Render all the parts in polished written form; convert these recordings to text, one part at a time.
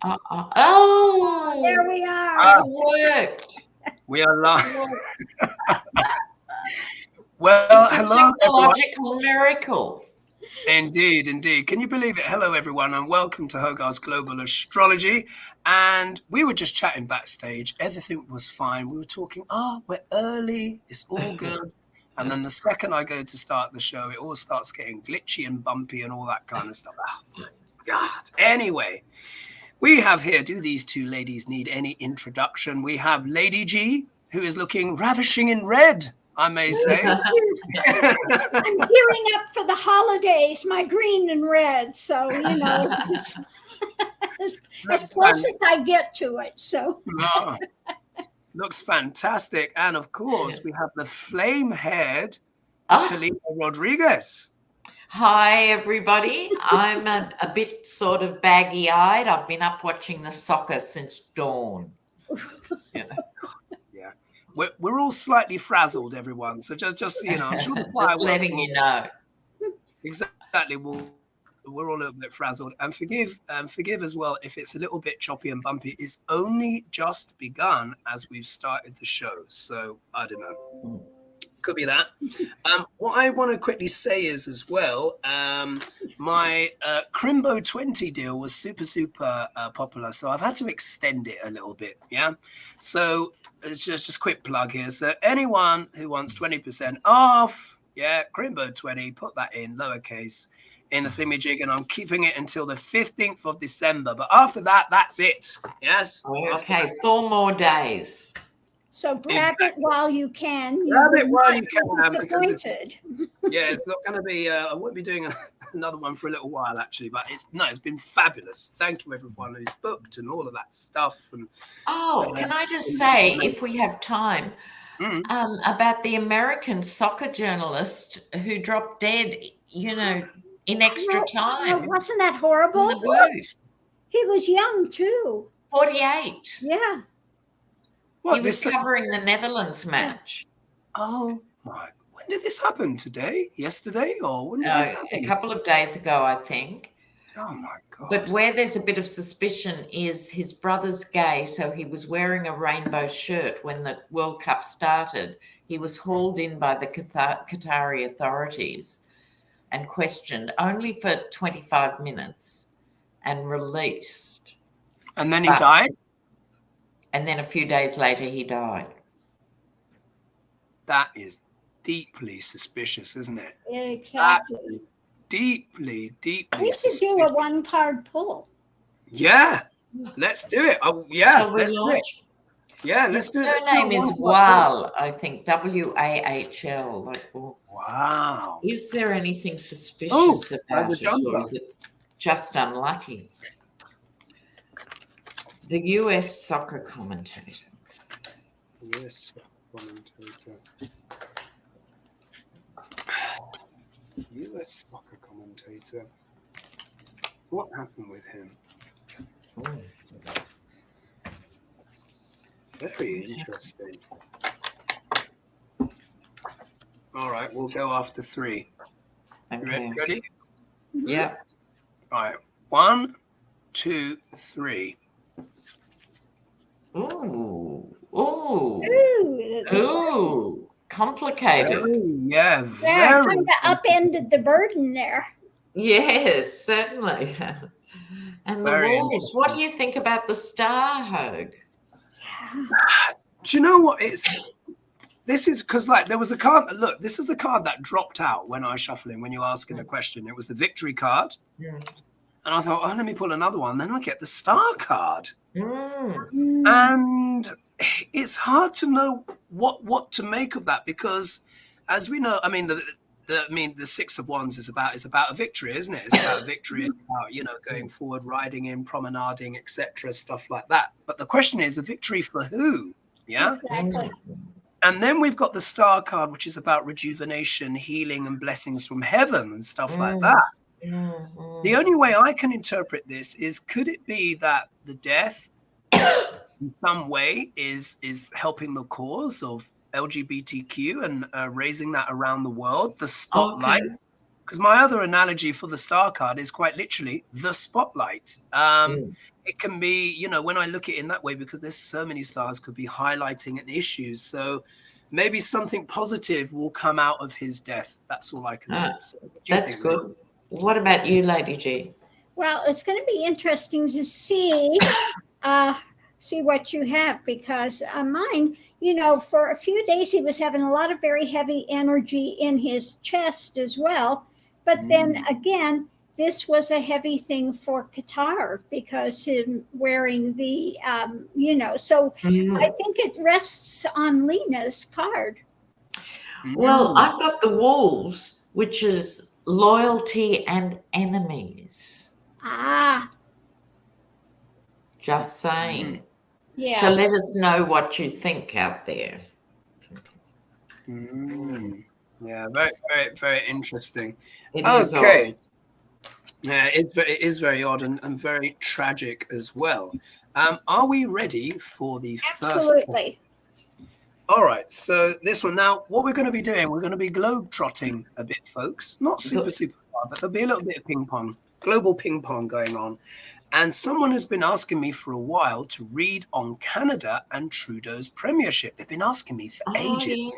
Oh, there we are. It worked. We are live. Well, It's a hello, everyone. technological miracle. Indeed, indeed. Can you believe it? Hello, everyone, and welcome to HoGaLe's Global Astrology. And we were just chatting backstage. Everything was fine. We were talking, we're early. It's all good. And then the second I go to start the show, it all starts getting glitchy and bumpy and all that kind of stuff. Oh, my God. Anyway, we have here, do these two ladies need any introduction? We have Lady G, who is looking ravishing in red, I may say. I'm gearing up for the holidays, my green and red. So, you know, as close as I get to it. So looks fantastic. And of course, we have the flame-haired Lena Rodriguez. Hi, everybody. I'm a bit sort of baggy-eyed. I've been up watching the soccer since dawn. Yeah. We're all slightly frazzled, everyone. So just so you know, I'm sure the just letting you know. Exactly. We're all a little bit frazzled. And forgive as well if it's a little bit choppy and bumpy. It's only just begun as we've started the show. So I don't know. Could be that. What I want to quickly say is as well, my Crimbo 20 deal was super popular, so I've had to extend it a little bit. Yeah, so it's just a quick plug here. So anyone who wants 20% off, yeah, Crimbo 20, put that in lowercase in the thingamajig, and I'm keeping it until the 15th of December. But after that, that's it. Yes. Okay, 4 more days. So grab it while you can. Grab it while you can. Disappointed. Yeah, it's not going to be. I won't be doing another one for a little while, actually. But it's been fabulous. Thank you, everyone who's booked and all of that stuff. And can I just say, if we have time, about the American soccer journalist who dropped dead, you know, in extra time. Wasn't that horrible? He was young too. 48. Yeah. He was covering the Netherlands match. Oh my! When did this happen? Today? Yesterday? Or when did this happen? A couple of days ago, I think. Oh my God! But where there's a bit of suspicion is his brother's gay, so he was wearing a rainbow shirt when the World Cup started. He was hauled in by the Qatari authorities and questioned only for 25 minutes and released. And then he died? And then a few days later, he died. That is deeply suspicious, isn't it? Exactly. Deeply We should do a one-card pull. Yeah, let's do it. Let's do it. Yeah, let's do it. His surname is Wahl, I think. Wahl. Wow. Is there anything suspicious about it, or is it just unlucky? The US soccer commentator. US commentator. US soccer commentator. What happened with him? Very interesting. All right, we'll go after 3. Okay. Ready? Yeah. All right. 1, 2, 3. Ooh, complicated. Very kind of upended the burden there. Yes, certainly. And the walls. What do you think about the star, Hogue? Do you know what? This is because, like, there was a card. Look, this is the card that dropped out when I was shuffling, when you were asking a question. It was the victory card. And I thought, let me pull another one. Then I get the star card. And it's hard to know what to make of that, because as we know, I mean, the 6 of Wands is about a victory, isn't it? It's about a victory, about, you know, going forward, riding in, promenading, etc., stuff like that. But the question is, a victory for who? Yeah. Exactly. And then we've got the star card, which is about rejuvenation, healing, and blessings from heaven and stuff like that. The only way I can interpret this is, could it be that the death in some way is helping the cause of LGBTQ and raising that around the world, the spotlight? Because my other analogy for the star card is quite literally the spotlight. it can be, you know, when I look at it in that way, because there's so many stars could be highlighting an issues. So maybe something positive will come out of his death. That's all I can hope. So, what do you That's think, good. Lena? What about you, Lady G? Well, it's going to be interesting to see see what you have, because mine, you know, for a few days he was having a lot of very heavy energy in his chest as well. But then again, this was a heavy thing for Qatar because him wearing the, you know, so I think it rests on Lena's card. Well, I've got the wolves, which is loyalty and enemies. Ah, Just saying. yeah. So let us know what you think out there. Yeah, very, very, very interesting. It is Okay. Yeah, it is very odd and very tragic as well. Are we ready for the first? Absolutely. All right, so this one now, what we're going to be doing, we're going to be globe-trotting a bit, folks. Not super far, but there'll be a little bit of ping pong, global ping pong going on. And someone has been asking me for a while to read on Canada and Trudeau's premiership. They've been asking me for ages. Yeah.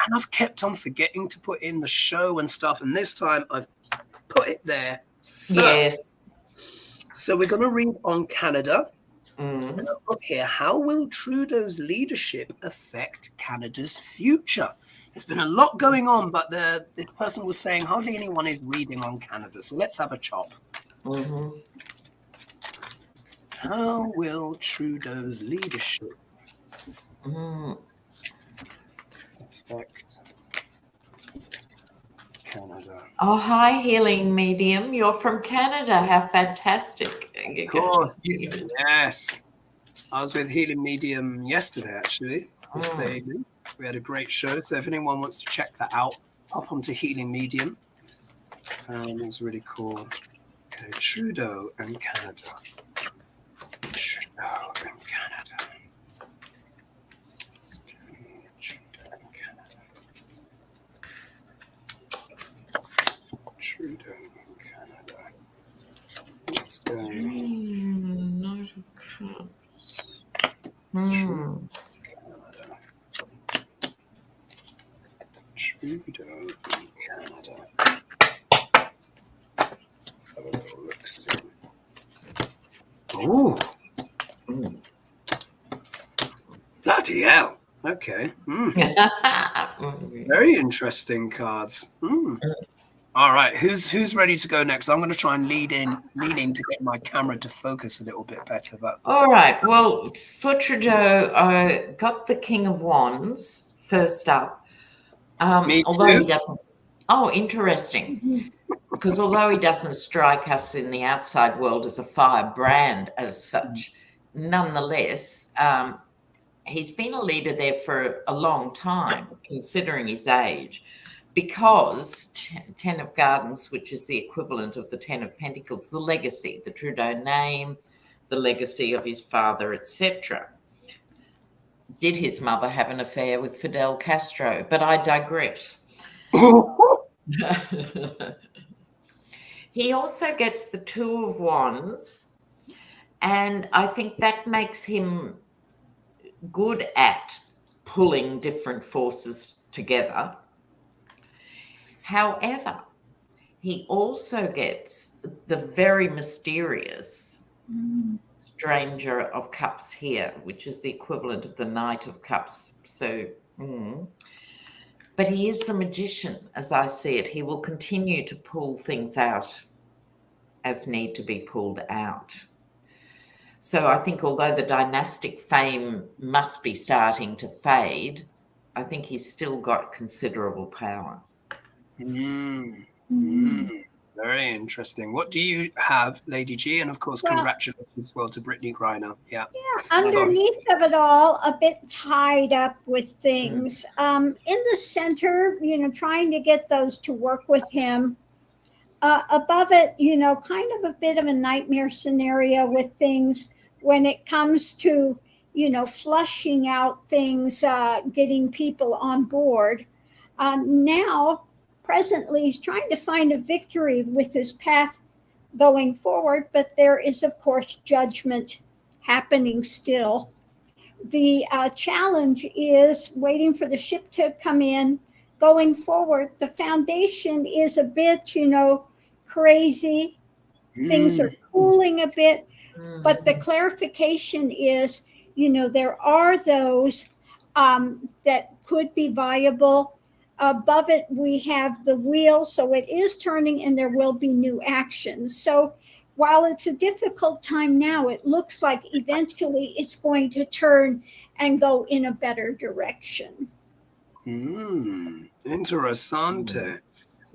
And I've kept on forgetting to put in the show and stuff. And this time I've put it there first. Yes. So we're going to read on Canada. Mm. And I've got here, how will Trudeau's leadership affect Canada's future? There's been a lot going on, but this person was saying hardly anyone is reading on Canada. So let's have a chop. Mm-hmm. How will Trudeau's leadership affect Canada? Oh, hi, healing medium. You're from Canada. How fantastic. Of course. Yes. I was with Healing Medium yesterday, actually. This evening. We had a great show. So if anyone wants to check that out, hop onto Healing Medium. It was really cool. Okay, Trudeau and Canada. Trudeau and Canada. Let's do Trudeau and Canada. Trudeau and Canada. Let's go. Knight of Cups. Canada. Trudeau and Canada. Let's have a little look. See. Ooh. Bloody hell. Okay. Very interesting cards. All right. Who's ready to go next? I'm going to try and lean in to get my camera to focus a little bit better. But all right. Well, for Trudeau, I got the King of Wands first up. Me although too. he doesn't. Oh, interesting. Because although he doesn't strike us in the outside world as a firebrand as such, nonetheless, he's been a leader there for a long time, considering his age, because 10 of Gardens, which is the equivalent of the 10 of Pentacles, the legacy, the Trudeau name, the legacy of his father, etc. Did his mother have an affair with Fidel Castro? But I digress. He also gets the Two of Wands, and I think that makes him good at pulling different forces together. However, he also gets the very mysterious Stranger of Cups here, which is the equivalent of the Knight of Cups. So, but he is the magician, as I see it. He will continue to pull things out as need to be pulled out. So I think although the dynastic fame must be starting to fade, I think he's still got considerable power. Very interesting. What do you have, Lady G? And of course, congratulations as well to Brittany Griner. Yeah. Underneath of it all, a bit tied up with things. In the center, you know, trying to get those to work with him. Above it, you know, kind of a bit of a nightmare scenario with things when it comes to, you know, flushing out things, getting people on board. Now, presently, he's trying to find a victory with his path going forward, but there is, of course, judgment happening still. The challenge is waiting for the ship to come in. Going forward, the foundation is a bit, crazy. Things are cooling a bit, but the clarification is, there are those that could be viable. Above it, we have the wheel, so it is turning and there will be new actions. So while it's a difficult time now, it looks like eventually it's going to turn and go in a better direction. Interessante.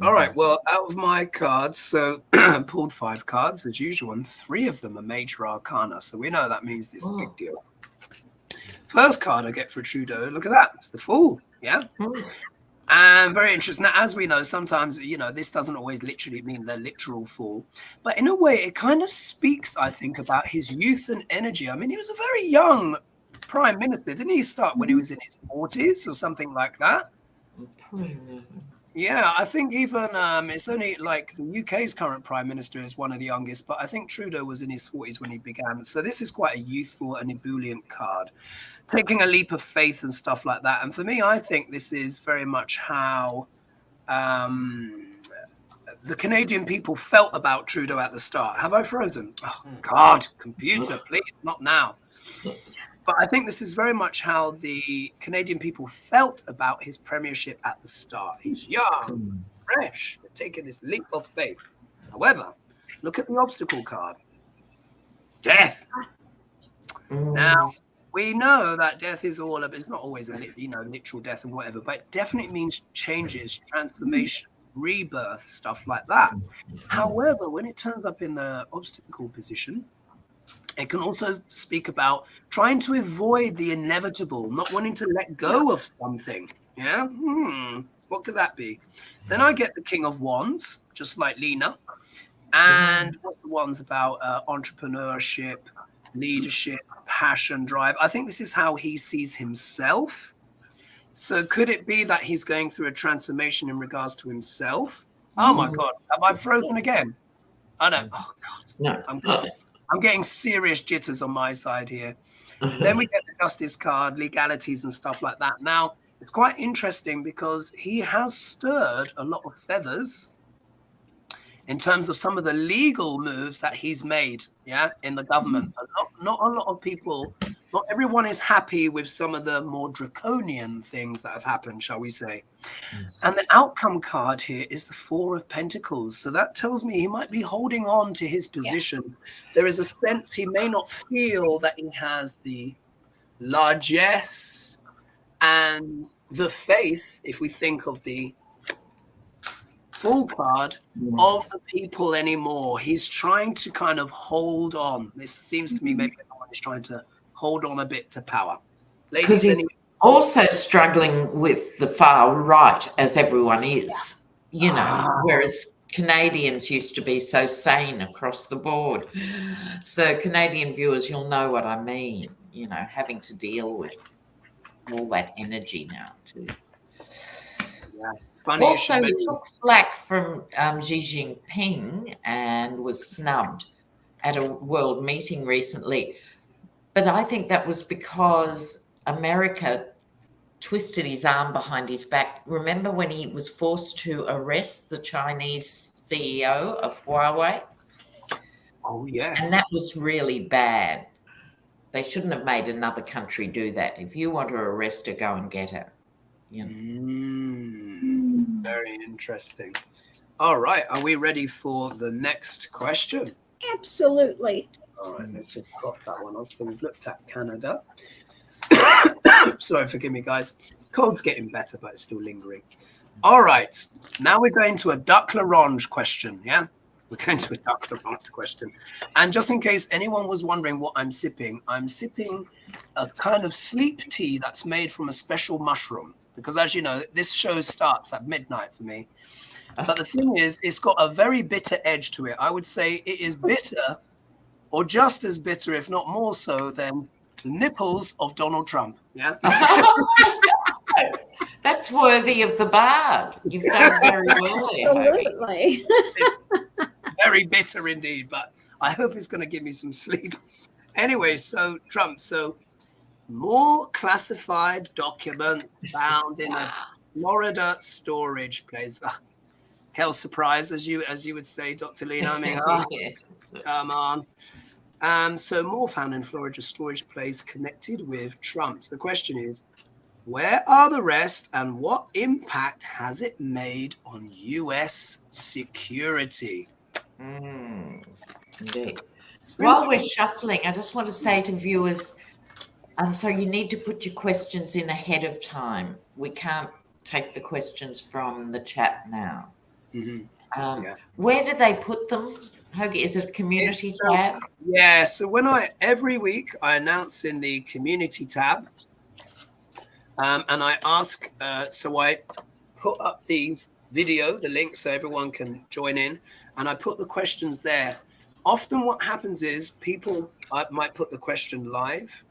All right, well, out of my cards, so pulled 5 cards as usual, and 3 of them are major arcana, so we know that means this is a big deal. First card I get for Trudeau, look at that, it's the Fool, yeah? And very interesting. Now, as we know, sometimes, this doesn't always literally mean the literal fool, but in a way, it kind of speaks, I think, about his youth and energy. I mean, he was a very young prime minister. Didn't he start when he was in his 40s or something like that? Yeah, I think even it's only like the UK's current prime minister is one of the youngest, but I think Trudeau was in his 40s when he began. So this is quite a youthful and ebullient card, taking a leap of faith and stuff like that. And for me, I think this is very much how the Canadian people felt about Trudeau at the start. Have I frozen? Oh, God, computer, please, not now. But I think this is very much how the Canadian people felt about his premiership at the start. He's young, fresh, taking this leap of faith. However, look at the obstacle card. Death. Now, we know that death is all of it's not always a literal death and whatever, but it definitely means changes, transformation, rebirth, stuff like that. However, when it turns up in the obstacle position, it can also speak about trying to avoid the inevitable, not wanting to let go of something. Yeah? What could that be? Then I get the King of Wands, just like Lena. And what's the ones about entrepreneurship, leadership, passion, drive? I think this is how he sees himself. So could it be that he's going through a transformation in regards to himself? Oh my God, have I frozen again? I don't. Oh God, No. I'm getting serious jitters on my side here. Then we get the Justice card, legalities and stuff like that. Now, it's quite interesting because he has stirred a lot of feathers in terms of some of the legal moves that he's made, in the government. Not a lot of people, not everyone is happy with some of the more draconian things that have happened, shall we say. And the outcome card here is the 4 of Pentacles. So that tells me he might be holding on to his position. There is a sense he may not feel that he has the largesse and the faith, if we think of the Fool card, of the people anymore. He's trying to kind of hold on. This seems to me maybe someone is trying to hold on a bit to power. Because he's also struggling with the far right, as everyone is, whereas Canadians used to be so sane across the board. So Canadian viewers, you'll know what I mean, having to deal with all that energy now too. Yeah. Also, he took flack from Xi Jinping and was snubbed at a world meeting recently. But I think that was because America twisted his arm behind his back. Remember when he was forced to arrest the Chinese CEO of Huawei? Oh, yes. And that was really bad. They shouldn't have made another country do that. If you want to arrest her, go and get her. Very interesting. All right, are we ready for the next question? Absolutely. All right, let's just cross that one off. So we've looked at Canada. Sorry, forgive me, guys. Cold's getting better, but it's still lingering. All right, now we're going to a Duck L'Orange question, yeah? We're going to a Duck L'Orange question. And just in case anyone was wondering what I'm sipping a kind of sleep tea that's made from a special mushroom. Because as you know, this show starts at midnight for me. But the thing is, it's got a very bitter edge to it. I would say it is bitter, or just as bitter, if not more so, than the nipples of Donald Trump. Yeah. That's worthy of the bard. You've done very well there. Absolutely. very bitter indeed, but I hope it's going to give me some sleep. Anyway, so Trump, so more classified documents found in a Florida storage place. Hell surprise, as you would say, Dr. Lena. I mean, come on. So more found in Florida storage place connected with Trump. So the question is, where are the rest and what impact has it made on US security? Indeed. While we're shuffling, I just want to say to viewers, so you need to put your questions in ahead of time. We can't take the questions from the chat now. Where do they put them? Hoagie, is it a community tab? Yeah, so every week I announce in the community tab, and I ask, so I put up the video, the link, so everyone can join in, and I put the questions there. Often what happens is people might put the question live,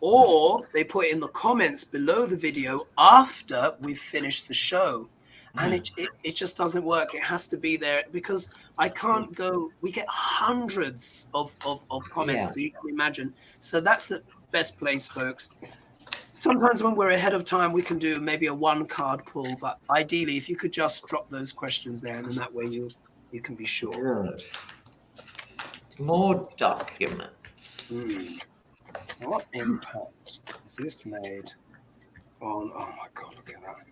or they put it in the comments below the video after we've finished the show. And it just doesn't work. It has to be there because I can't go. We get hundreds of comments, so you can imagine. So that's the best place, folks. Sometimes when we're ahead of time, we can do maybe a 1-card pull. But ideally, if you could just drop those questions there, and that way you can be sure. Good. More documents. What impact has this made on? Oh my God! Look at that.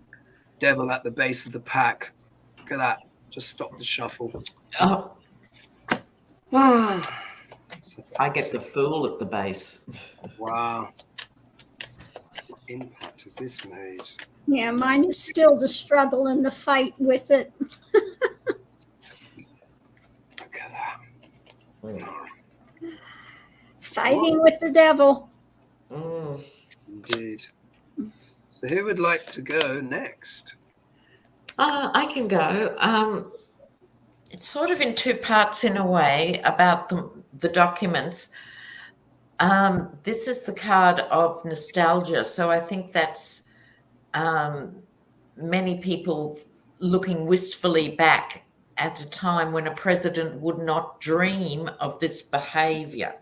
Devil at the base of the pack. Look at that. Just stop the shuffle. Oh. I get the Fool at the base. Wow. What impact has this made? Yeah, mine is still the struggle and the fight with it. Look at that. Fighting with the devil. Indeed. So who would like to go next? I can go. It's sort of in 2 parts in a way about the documents. This is the card of nostalgia. So I think that's many people looking wistfully back at a time when a president would not dream of this behavior.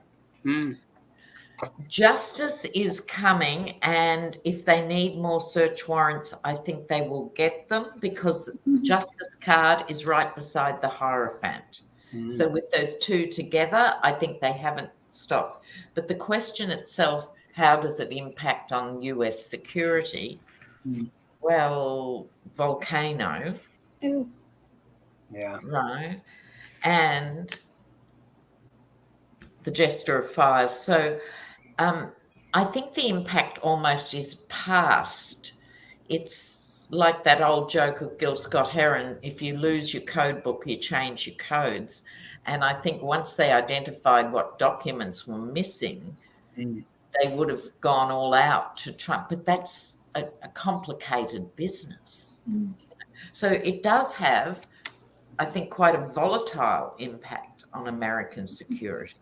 Justice is coming, and if they need more search warrants, I think they will get them because Justice card is right beside the Hierophant. So with those 2 together, I think they haven't stopped. But the question itself, how does it impact on US security? Well, volcano. Yeah. Right. And the Jester of Fires. So I think the impact almost is past. It's like that old joke of Gil Scott-Heron, if you lose your code book, you change your codes. And I think once they identified what documents were missing, they would have gone all out to try. But that's a complicated business. So it does have, I think, quite a volatile impact on American security.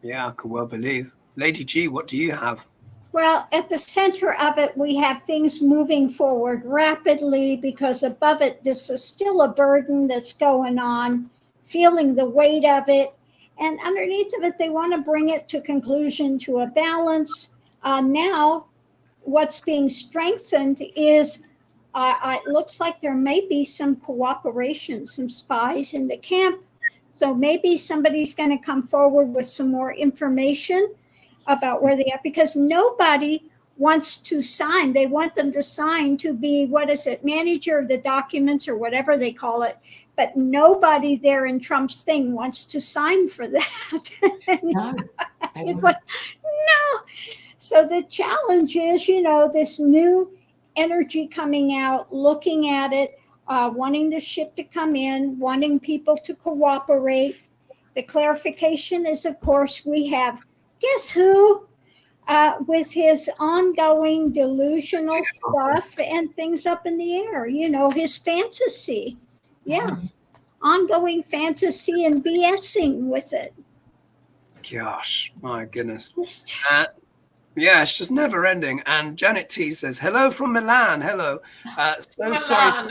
Yeah, I could well believe. Lady G, what do you have? Well, at the center of it, we have things moving forward rapidly because above it, this is still a burden that's going on, feeling the weight of it. And underneath of it, they want to bring it to conclusion, to a balance. Now, what's being strengthened is it looks like there may be some cooperation, some spies in the camp. So maybe somebody's going to come forward with some more information about where they are, because nobody wants to sign. They want them to sign to be, manager of the documents or whatever they call it. But nobody there in Trump's thing wants to sign for that. No. No. So the challenge is, this new energy coming out, looking at it, wanting the ship to come in, wanting people to cooperate. The clarification is, of course, we have, guess who, with his ongoing delusional stuff and things up in the air, his fantasy. Yeah. Ongoing fantasy and BSing with it. Gosh, my goodness. Yeah, it's just never ending. And Janet T says, hello from Milan. Hello. So sorry.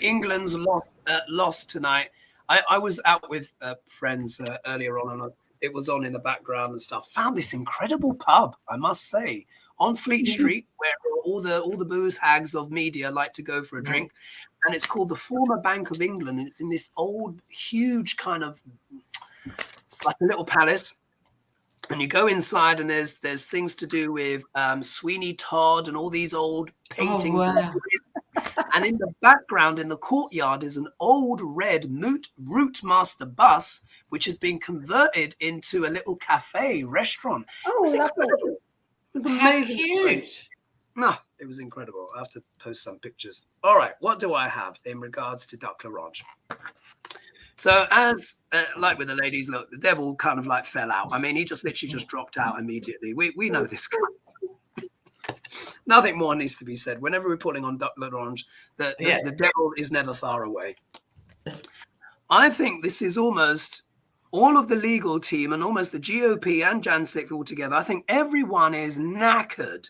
England's lost tonight. I was out with friends earlier on, and it was on in the background and stuff. Found this incredible pub, I must say, on Fleet Street, where all the booze hags of media like to go for a drink. And it's called the former Bank of England, and it's in this old, huge kind of, it's like a little palace. And you go inside, and there's things to do with Sweeney Todd and all these old paintings. Oh, wow. And in the background, in the courtyard, is an old red Route Master bus, which has been converted into a little cafe restaurant. Oh, lovely. It was amazing. How cute. No, it was incredible. I have to post some pictures. All right, what do I have in regards to Duck Larange? So as like with the ladies, look, the devil kind of like fell out. I mean, he just literally just dropped out immediately. We know this guy. Nothing more needs to be said. Whenever we're pulling on Duck Larange, the devil is never far away. I think this is almost all of the legal team and almost the GOP and Jan 6th all together. I think everyone is knackered.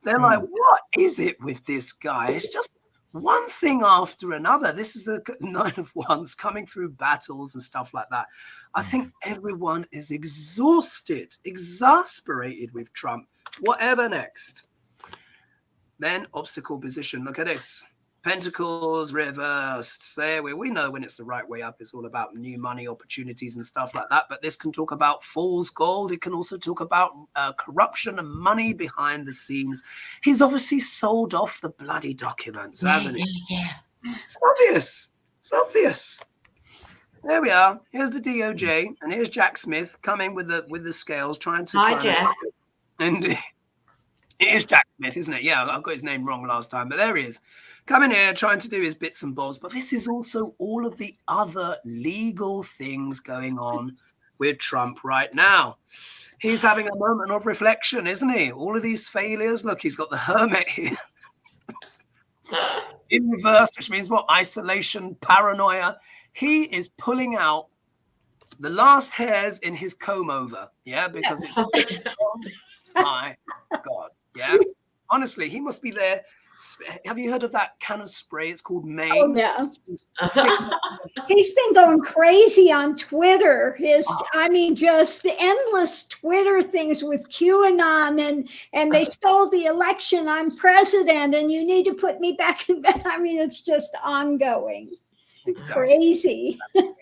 They're like, what is it with this guy? It's just one thing after another. This is the Nine of Wands coming through battles and stuff like that. I think everyone is exhausted, exasperated with Trump. Whatever next. Then obstacle position. Look at this. Pentacles reversed. Say we know when it's the right way up. It's all about new money opportunities and stuff like that. But this can talk about fool's gold. It can also talk about corruption and money behind the scenes. He's obviously sold off the bloody documents, hasn't he? Yeah. It's obvious. It's obvious. There we are. Here's the DOJ, and here's Jack Smith coming with the scales, trying to. Hi, Jack. And it is Jack Smith, isn't it? Yeah, I got his name wrong last time, but there he is. Coming here, trying to do his bits and bobs. But this is also all of the other legal things going on with Trump right now. He's having a moment of reflection, isn't he? All of these failures. Look, he's got the Hermit here. In reverse, which means what? Isolation, paranoia. He is pulling out the last hairs in his comb over. Yeah, because it's... Oh my God. Yeah. Honestly, he must be there. Have you heard of that kind of spray? It's called Maine. Oh, yeah. He's been going crazy on Twitter. I mean, just endless Twitter things with QAnon and they stole the election. I'm president and you need to put me back in bed. I mean, it's just ongoing. Exactly. Crazy. And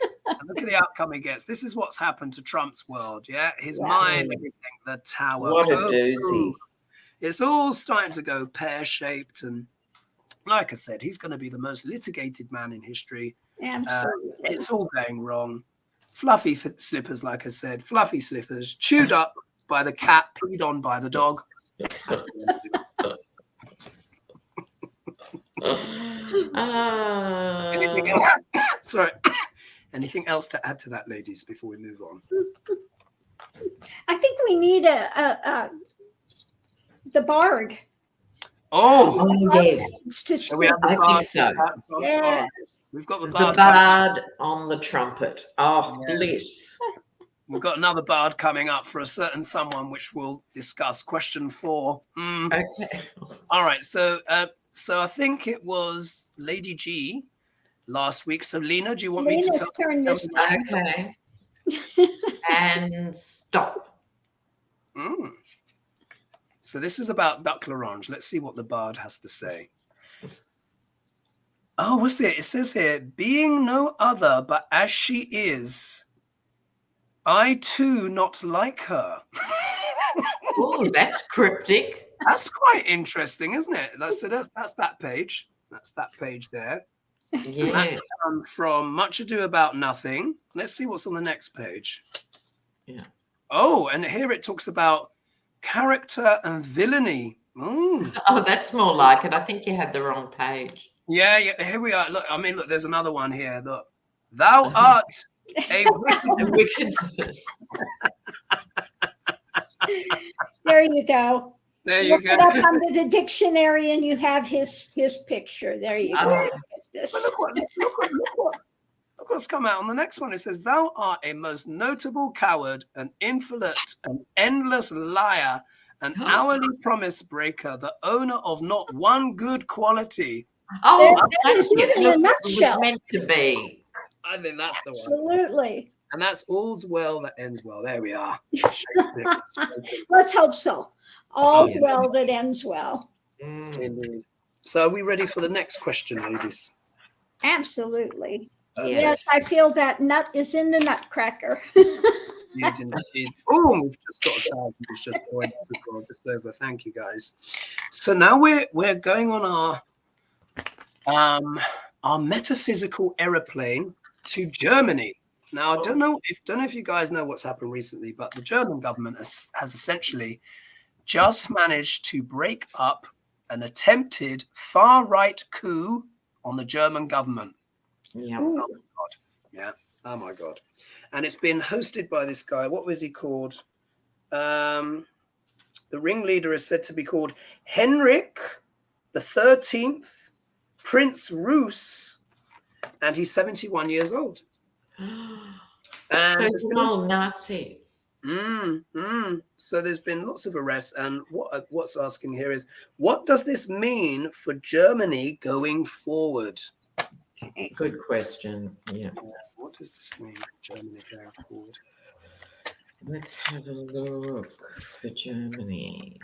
look at the outcome he gets. This is what's happened to Trump's world. Yeah. His mind, everything, the tower. What a doozy. It's all starting to go pear-shaped, and like I said, he's going to be the most litigated man in history. Absolutely. It's all going wrong. Fluffy slippers, like I said, fluffy slippers, chewed up by the cat, peed on by the dog. Anything else? Sorry. Anything else to add to that, ladies, before we move on? I think we need the Bard. Oh, yes. So we have the I Bard. think so. Yes. We've got the The Bard. bard on the trumpet. Oh, Yeah. bliss. We've got another Bard coming up for a certain someone, which we'll discuss. Question 4. Okay. All right. So I think it was Lady G last week. So Lena, do you want me to Lena's turn this time. Okay. And stop. So this is about Duck Larange. Let's see what the Bard has to say. Oh, what's it? It says here, being no other but as she is, I too not like her. Oh, that's cryptic. That's quite interesting, isn't it? So that's that page. That's that page there. Yeah. That's from Much Ado About Nothing. Let's see what's on the next page. Yeah. Oh, and here it talks about character and villainy. Ooh. Oh, that's more like it. I think you had the wrong page. Yeah, here we are. Look, I mean, look, there's another one here. Look, thou art a wicked. Wickedness. There you go. There you Look go. it up under the dictionary and you have his picture. There you go. But look what's come out on the next one. It says, thou art a most notable coward, an insolent, an endless liar, an hourly promise breaker, the owner of not one good quality. Oh, That is it in a it was nutshell. meant to be. I think that's the one. Absolutely. And that's all's well that ends well. There we are. Let's hope so. All's Yeah. well that ends well. Indeed. So are we ready for the next question, ladies? Absolutely. Yeah. Yes, I feel that nut is in the nutcracker. Indeed. Oh, we've just got 1,000. It's just joined us as well, just over. Thank you, guys. So now we're going on our metaphysical aeroplane to Germany. Now I don't know if you guys know what's happened recently, but the German government has essentially just managed to break up an attempted far-right coup on the German government. Yeah. Oh my God. Yeah. Oh my God. And it's been hosted by this guy. What was he called? The ringleader is said to be called Henrik the 13th, Prince Roos, and he's 71 years old. And So it's an old Nazi. So there's been lots of arrests, and what's asking here is, what does this mean for Germany going forward? Good question. Yeah. What does this mean for Germany going forward? Let's have a look for Germany.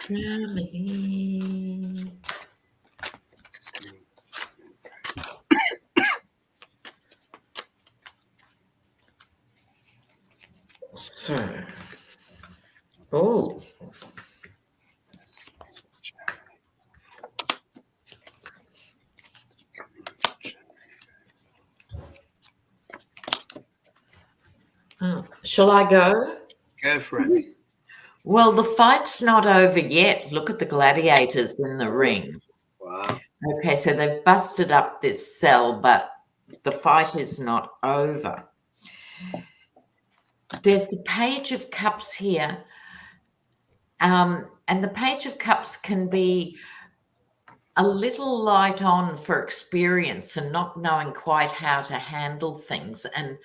Germany. So, oh. Shall I go? Go for it. Well, the fight's not over yet. Look at the gladiators in the ring. Wow. Okay, so they've busted up this cell, but the fight is not over. There's the Page of Cups here. And the Page of Cups can be a little light on for experience and not knowing quite how to handle things. And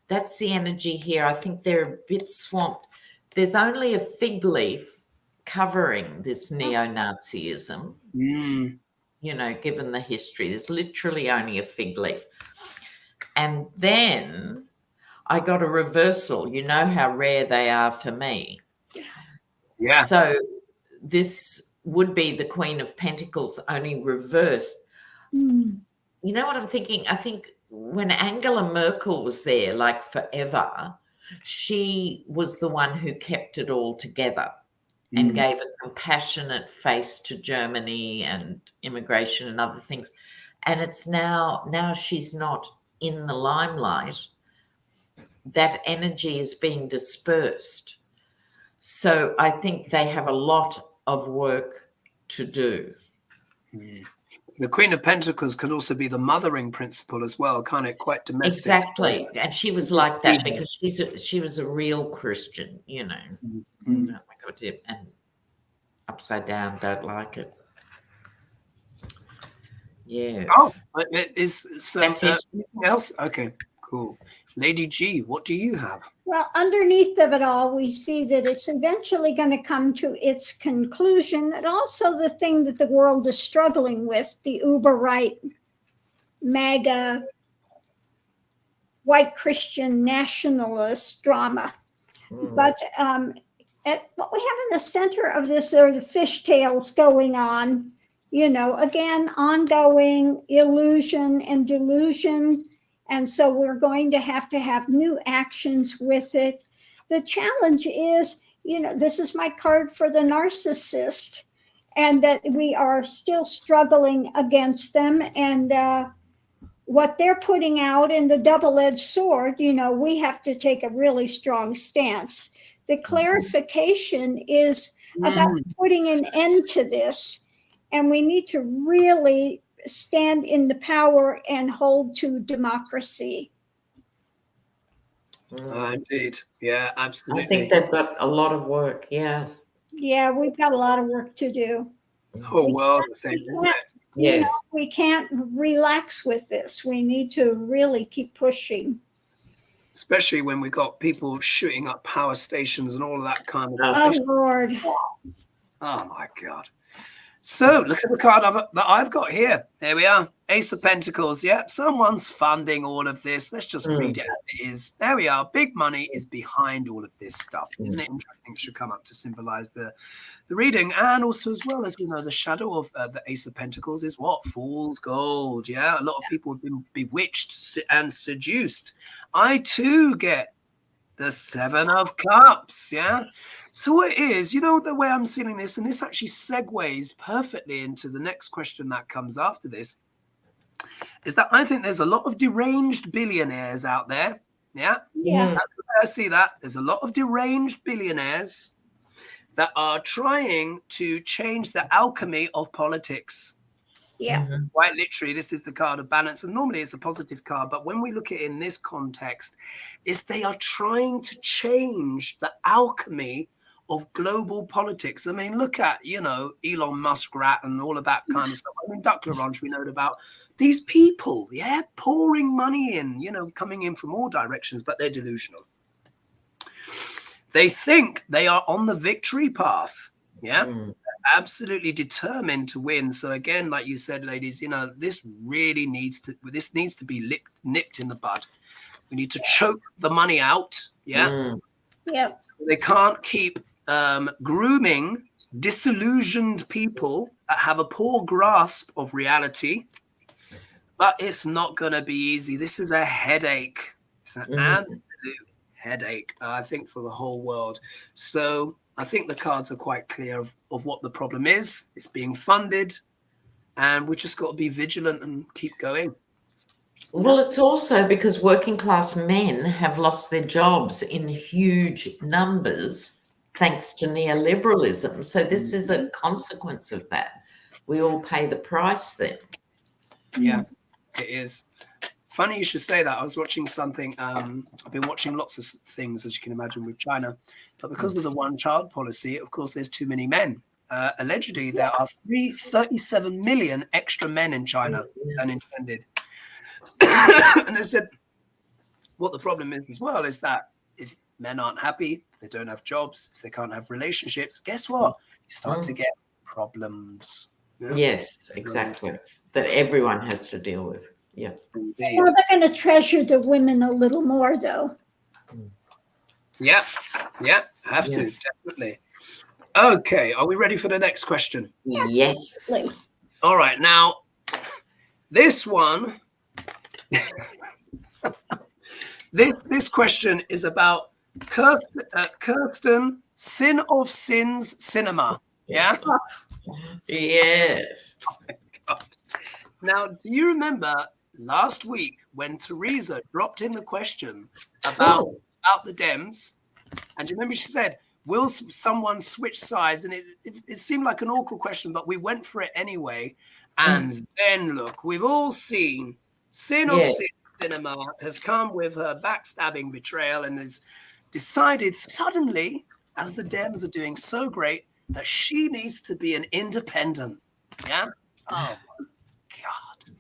that's the energy here. I think they're a bit swamped. There's only a fig leaf covering this neo-Nazism, you know, given the history. There's literally only a fig leaf. And then I got a reversal. You know how rare they are for me. Yeah. So this would be the Queen of Pentacles, only reversed. You know what I'm thinking? I think when Angela Merkel was there, like forever, she was the one who kept it all together and gave a compassionate face to Germany and immigration and other things. And it's now she's not in the limelight. That energy is being dispersed. So I think they have a lot of work to do. The Queen of Pentacles can also be the mothering principle as well, can't it? Quite domestic. Exactly. And she was like that because she was a real Christian, you know. Oh my God, and upside down, don't like it. Yeah. Oh, it is. So anything else? Okay, cool. Lady G, what do you have? Well, underneath of it all, we see that it's eventually going to come to its conclusion. And also the thing that the world is struggling with, the uber-right, MAGA, white Christian nationalist drama. But at what we have in the center of this are the fishtails going on, you know, again, ongoing illusion and delusion. And so we're going to have new actions with it. The challenge is, you know, this is my card for the narcissist, and that we are still struggling against them. And what they're putting out in the double-edged sword, you know, we have to take a really strong stance. The clarification is about putting an end to this. And we need to really stand in the power and hold to democracy. Indeed. Yeah, absolutely. I think they've got a lot of work. Yeah. Yeah, we've got a lot of work to do. Whole world of things, isn't it? Yes. You know, we can't relax with this. We need to really keep pushing. especially when we got people shooting up power stations and all of that kind of Oh, stuff. Lord. Oh my God. So look at the card that I've got here. There we are. Ace of Pentacles. Yep. Someone's funding all of this. Let's just read it as it is. There we are. Big money is behind all of this stuff. Isn't it interesting? It should come up to symbolize the reading. And also, as well as, you know, the shadow of the Ace of Pentacles is what? Fool's gold. Yeah. A lot of people have been bewitched and seduced. I too get the Seven of Cups. Yeah. So it is, you know, the way I'm seeing this, and this actually segues perfectly into the next question that comes after this, is that I think there's a lot of deranged billionaires out there. Yeah. Yeah. That's the way I see that. There's a lot of deranged billionaires that are trying to change the alchemy of politics. Yeah. Quite literally, this is the card of balance. And normally it's a positive card. But when we look at it in this context, is they are trying to change the alchemy of global politics. I mean, look at, you know, Elon Musk rat and all of that kind of stuff. I mean, Duck Larange, we know about these people, yeah, pouring money in, you know, coming in from all directions, but they're delusional. They think they are on the victory path. Yeah. Absolutely determined to win. So again, like you said, ladies, you know, this really needs to be nipped in the bud. We need to choke the money out. Yeah. Yep. So they can't keep grooming disillusioned people that have a poor grasp of reality. But it's not going to be easy. This is a headache. It's an absolute headache, I think, for the whole world. So I think the cards are quite clear of what the problem is. It's being funded, and we just got to be vigilant and keep going. Well, it's also because working class men have lost their jobs in huge numbers thanks to neoliberalism. So this is a consequence of that. We all pay the price then. Yeah, it is. Funny you should say that. I was watching something. I've been watching lots of things, as you can imagine, with China. But because of the one-child policy, of course, there's too many men. Allegedly, there are 37 million extra men in China than intended. And they said what the problem is as well is that if men aren't happy, if they don't have jobs, if they can't have relationships, guess what? You start to get problems. Yeah? Yes, exactly. That everyone has to deal with. Yeah. Indeed. Well, they're going to treasure the women a little more, though. Yeah, have to, definitely. Okay, are we ready for the next question? Yes. All right, now, this one, this question is about Krysten Sinema. Yeah? Yes. Oh my God. Now, do you remember last week when Teresa dropped in the question about the Dems? And do you remember she said, will someone switch sides? And it seemed like an awkward question, but we went for it anyway. And then look, we've all seen Sinema has come with her backstabbing betrayal and has decided suddenly, as the Dems are doing so great, that she needs to be an independent. Yeah? Oh, my God.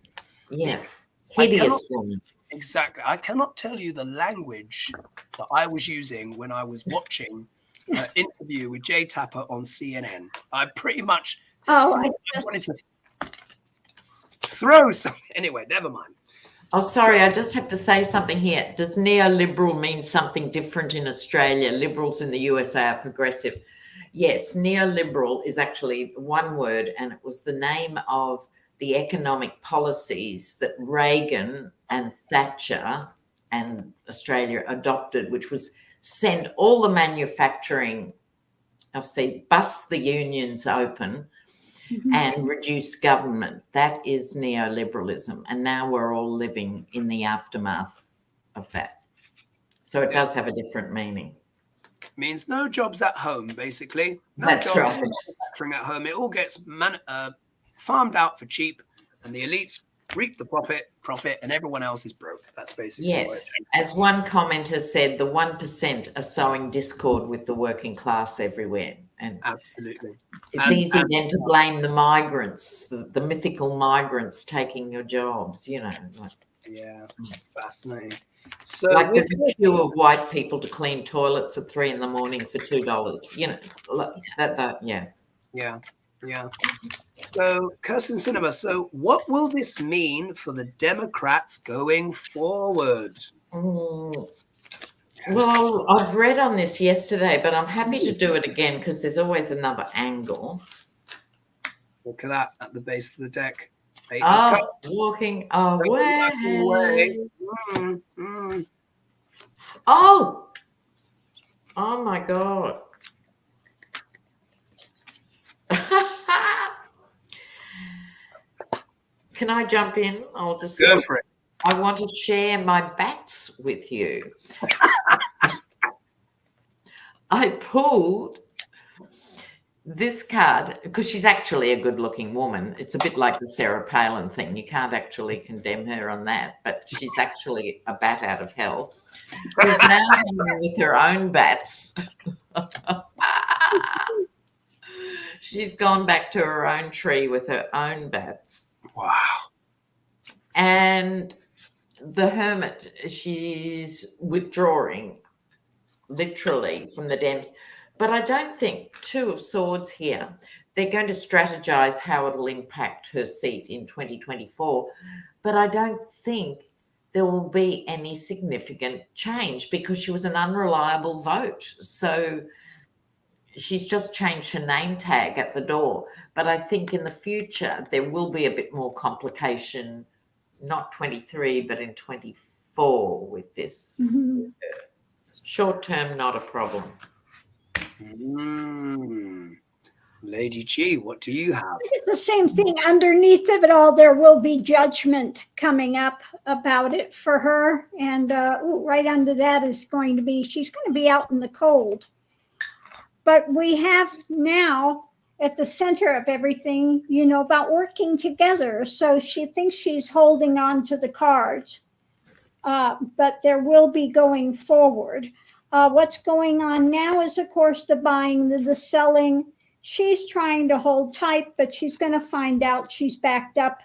Yeah. Hideous woman. Exactly. I cannot tell you the language that I was using when I was watching an interview with Jay Tapper on CNN. I pretty much wanted to throw something. Anyway, never mind. Oh, sorry, I just have to say something here. Does neoliberal mean something different in Australia? Liberals in the USA are progressive. Yes, neoliberal is actually one word, and it was the name of the economic policies that Reagan and Thatcher and Australia adopted, which was send all the manufacturing, bust the unions open and reduce government. That is neoliberalism. And now we're all living in the aftermath of that. So it does have a different meaning. Means no jobs at home, basically. No That's jobs right. manufacturing at home. It all gets farmed out for cheap, and the elites reap the profit, and everyone else is broke. That's basically what it is. As one commenter said, the 1% are sowing discord with the working class everywhere. And absolutely. It's easy then to blame the migrants, the mythical migrants taking your jobs, you know. Yeah, fascinating. So Like there's a queue of white people to clean toilets at 3 a.m. for $2. You know, yeah. Yeah, yeah. So, Krysten Sinema, so what will this mean for the Democrats going forward? Well, I've read on this yesterday, but I'm happy to do it again because there's always another angle. Look at that at the base of the deck. Walking away. Oh my God. Can I jump in? I'll just go for it. I want to share my bats with you. I pulled this card because she's actually a good-looking woman. It's a bit like the Sarah Palin thing. You can't actually condemn her on that, but she's actually a bat out of hell who's now hanging with her own bats. She's gone back to her own tree with her own bats. Wow. And the Hermit, she's withdrawing literally from the Dems. But I don't think Two of Swords here, they're going to strategize how it'll impact her seat in 2024. But I don't think there will be any significant change because she was an unreliable vote. So she's just changed her name tag at the door. But I think in the future, there will be a bit more complication, not 23, but in 24 with this. Mhm. Short term, not a problem. Lady G, what do you have? It's the same thing. Underneath of it all, there will be judgment coming up about it for her. And right under that is going to be, she's going to be out in the cold. But we have now at the center of everything, you know, about working together. So she thinks she's holding on to the cards. But there will be going forward. What's going on now is, of course, the buying, the selling. She's trying to hold tight, but she's going to find out she's backed up,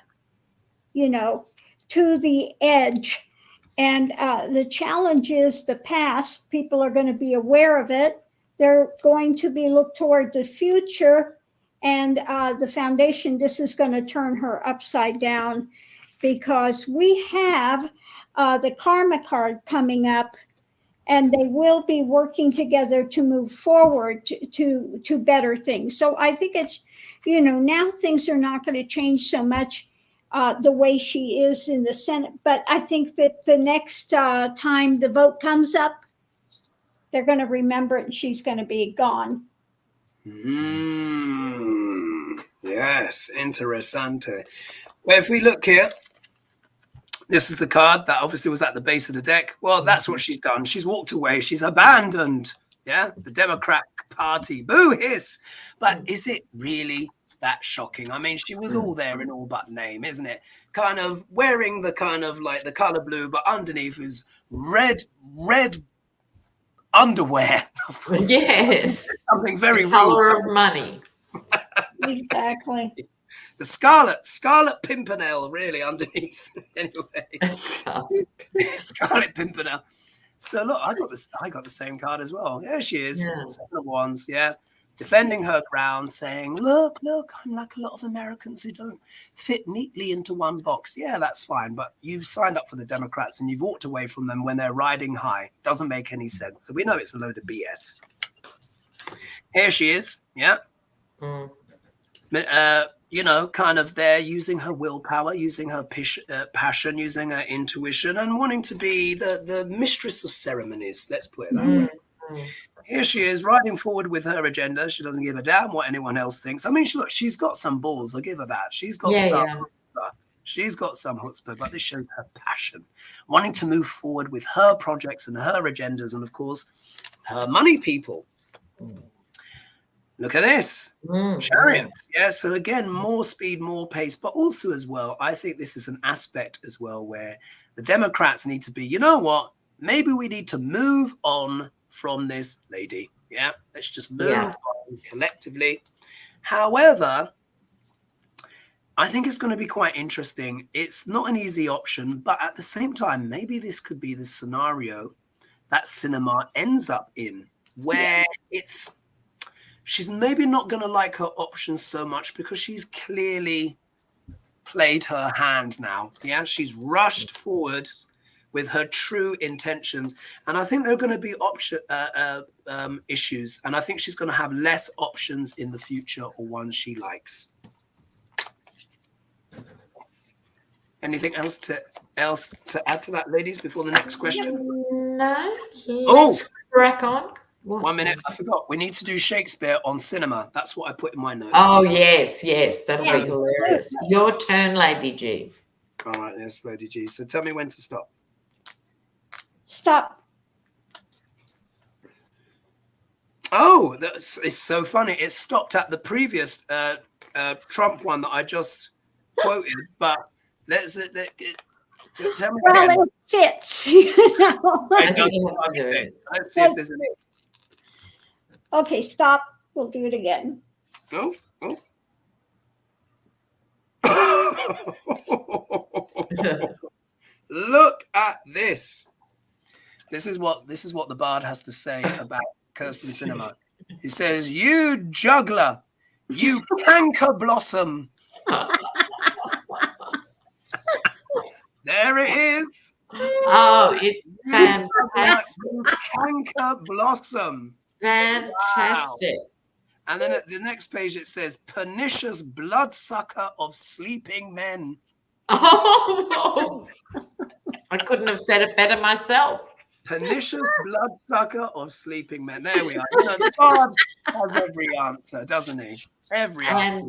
you know, to the edge. And the challenge is the past. People are going to be aware of it. They're going to be look toward the future. And the foundation, this is going to turn her upside down because we have the karma card coming up. And they will be working together to move forward to better things. So I think it's, you know, now things are not going to change so much the way she is in the Senate. But I think that the next time the vote comes up, they're going to remember it and she's going to be gone. Yes, interessante. Well, if we look here, this is the card that obviously was at the base of the deck. Well, that's what she's done. She's walked away. She's abandoned, the Democrat Party. Boo, hiss. But is it really that shocking? I mean, she was all there in all but name, isn't it? Kind of wearing the kind of like the color blue, but underneath is red underwear. Yes. Something very the color of money. Exactly. The Scarlet Pimpernel, really, underneath. Anyway, Scarlet Pimpernel. So look, I got the same card as well. There she is, Seven of Wands. Yeah, defending her ground, saying, "Look, I'm like a lot of Americans who don't fit neatly into one box." Yeah, that's fine, but you've signed up for the Democrats and you've walked away from them when they're riding high. Doesn't make any sense. So we know it's a load of BS. Here she is. Yeah. You know, kind of there using her willpower, using her passion, using her intuition, and wanting to be the mistress of ceremonies. Let's put it that way. Here she is riding forward with her agenda. She doesn't give a damn what anyone else thinks. I mean, she's got some balls. I'll give her that. She's got She's got some chutzpah, but this shows her passion, wanting to move forward with her projects and her agendas, and of course, her money people. Look at this. Chariots. Yeah, so again, more speed, more pace, but also as well, I think this is an aspect as well where the Democrats need to be, you know what, maybe we need to move on from this lady. Yeah, let's just move on collectively. However, I think it's going to be quite interesting. It's not an easy option, but at the same time, maybe this could be the scenario that Sinema ends up in, where she's maybe not going to like her options so much because she's clearly played her hand now. Yeah, she's rushed forward with her true intentions, and I think there are going to be issues, and I think she's going to have less options in the future or ones she likes. Anything else to add to that, ladies, before the next question? No. Let's crack on. What? 1 minute, I forgot. We need to do Shakespeare on cinema. That's what I put in my notes. Oh, yes, that'll be hilarious. Your turn, Lady G. All right, yes, Lady G. So tell me when to stop. Stop. Oh, it's so funny. It stopped at the previous Trump one that I just quoted, but tell me again. Well, it fits. You know? Let's see if there's an it. Okay, stop. We'll do it again. Oh. Look at this. This is what the Bard has to say about Krysten Sinema. He says, "You juggler, you canker blossom." There it is. Oh, it's fantastic. Canker blossom. Fantastic. Wow. And then at the next page it says, "Pernicious bloodsucker of sleeping men." Oh, I couldn't have said it better myself. Pernicious bloodsucker of sleeping men. There we are. You know, the Bard has every answer, doesn't he? Every answer.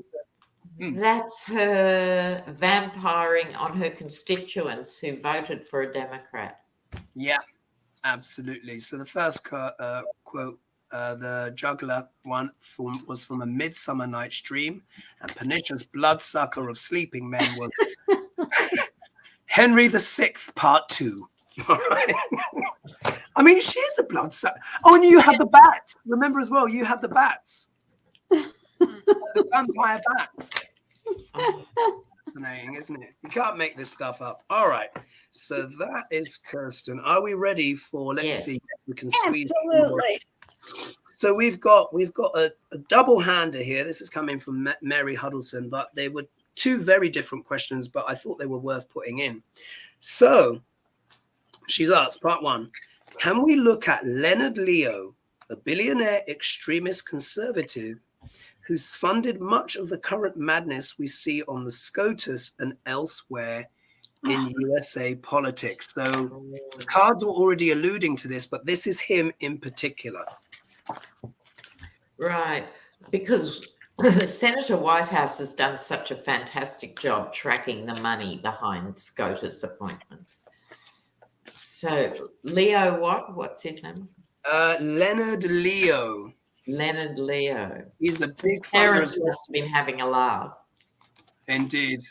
That's her vampiring on her constituents who voted for a Democrat. Yeah, absolutely. So the first quote, the juggler one was from A Midsummer Night's Dream, and pernicious bloodsucker of sleeping men was Henry VI, Part 2. All right. I mean, she is a bloodsucker. Oh, and you had the bats. Remember as well, you had the bats. The vampire bats. Fascinating, isn't it? You can't make this stuff up. All right. So that is Krysten. Are we ready for? Let's see if we can squeeze. Absolutely. So we've got a double hander here. This is coming from Mary Huddleston, but they were two very different questions, but I thought they were worth putting in. So she's asked, part one, can we look at Leonard Leo, a billionaire extremist conservative who's funded much of the current madness we see on the SCOTUS and elsewhere in USA politics? So the cards were already alluding to this, but this is him in particular. Right, because Senator Whitehouse has done such a fantastic job tracking the money behind SCOTUS appointments. So Leo, what's his name? Leonard Leo. Leonard Leo. He's a big funder. Parents must have been having a laugh. Indeed.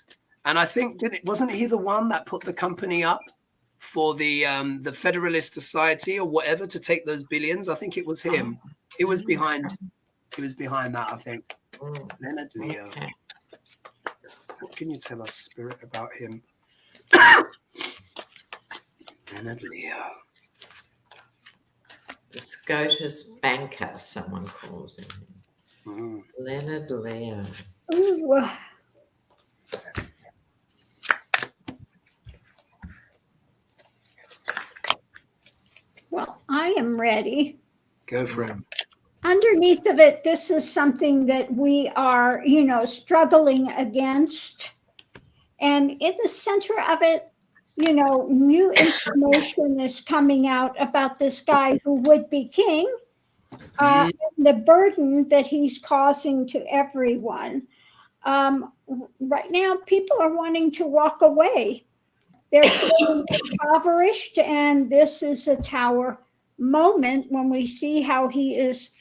And I think, wasn't he the one that put the company up for the Federalist Society or whatever to take those billions? I think it was him. He was behind that, I think. Leonard Leo. Okay. What can you tell us, Spirit, about him? Leonard Leo. The SCOTUS banker, someone calls him. Leonard Leo. Ooh. Well, I am ready. Go for it. Underneath of it, this is something that we are, struggling against. And in the center of it, new information is coming out about this guy who would be king, and the burden that he's causing to everyone. Right now, people are wanting to walk away. They're feeling impoverished, and this is a Tower moment when we see how he is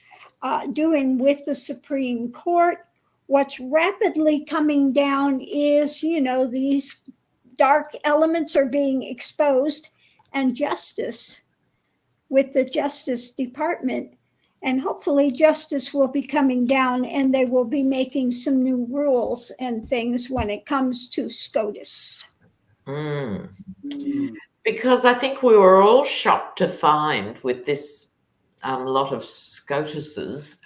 doing with the Supreme Court. What's rapidly coming down is, these dark elements are being exposed, and justice with the Justice Department And hopefully justice will be coming down and they will be making some new rules and things when it comes to SCOTUS. Because I think we were all shocked to find with this lot of SCOTUSes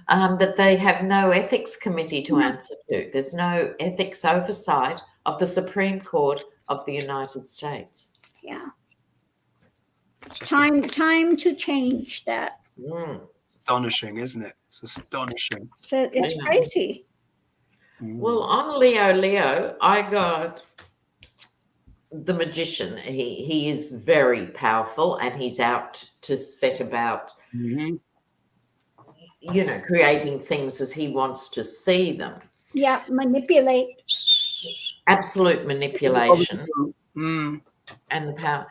that they have no ethics committee to answer to. There's no ethics oversight of the Supreme Court of the United States. Yeah. Time to change that. Astonishing, isn't it? It's astonishing. So it's crazy. Well, on Leo, I got the magician. He is very powerful, and he's out to set about, creating things as he wants to see them. Yeah, manipulate. Absolute manipulation. And the power.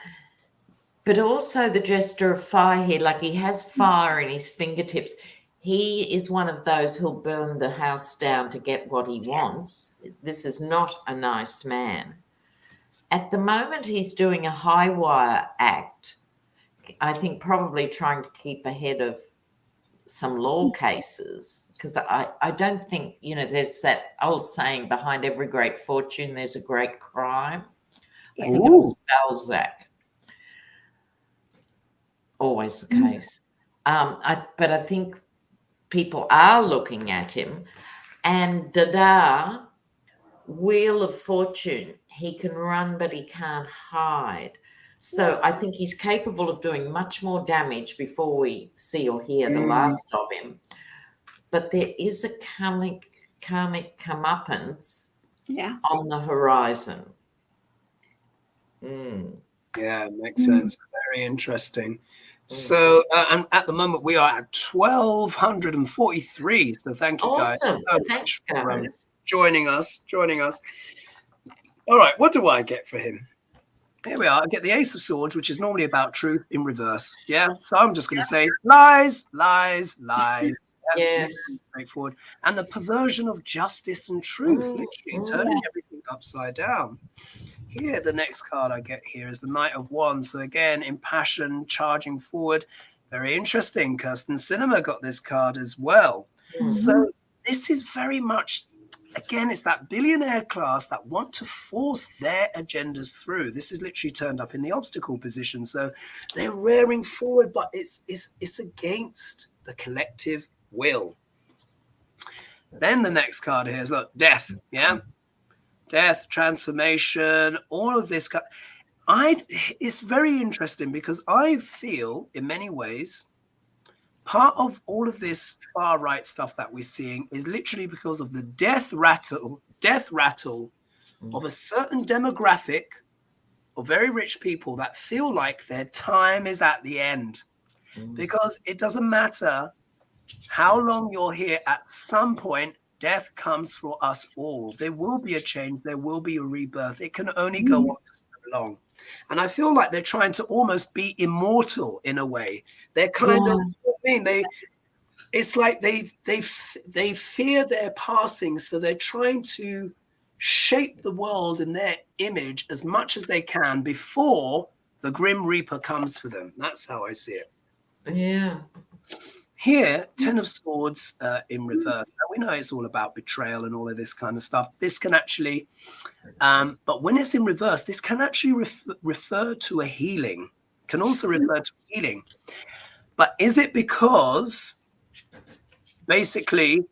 But also the gesture of fire here, like he has fire in his fingertips. He is one of those who'll burn the house down to get what he wants. This is not a nice man. At the moment, he's doing a high wire act, I think probably trying to keep ahead of some law cases, because I don't think, there's that old saying, behind every great fortune, there's a great crime. I think it was Balzac. Always the case. But I think people are looking at him. And Dada, Wheel of Fortune, he can run, but he can't hide. So I think he's capable of doing much more damage before we see or hear the last of him. But there is a karmic comeuppance on the horizon. Yeah, makes sense. Very interesting. So, and at the moment we are at 1,243. So thank you guys so much for joining us. All right, what do I get for him? Here we are. I get the Ace of Swords, which is normally about truth in reverse. Yeah. So I'm just going to say lies. Yes. Straightforward. And the perversion of justice and truth, literally turning everything upside down. Here, the next card I get here is the Knight of Wands. So again, impassioned, charging forward. Very interesting. Krysten Sinema got this card as well. So this is very much, again, it's that billionaire class that want to force their agendas through. This is literally turned up in the obstacle position. So they're rearing forward, but it's against the collective will. Then the next card here is, look, death. Yeah. Death, transformation, all of this. It's very interesting because I feel in many ways part of all of this far right stuff that we're seeing is literally because of the death rattle of a certain demographic of very rich people that feel like their time is at the end. Because it doesn't matter how long you're here, at some point death comes for us all. There will be a change. There will be a rebirth. It can only go on for so long. And I feel like they're trying to almost be immortal in a way. They're kind of, it's like they fear their passing. So they're trying to shape the world in their image as much as they can before the Grim Reaper comes for them. That's how I see it. Yeah. Here, Ten of Swords in reverse. Now, we know it's all about betrayal and all of this kind of stuff. This can actually, but when it's in reverse, this can actually refer to a healing, can also refer to healing. But is it because basically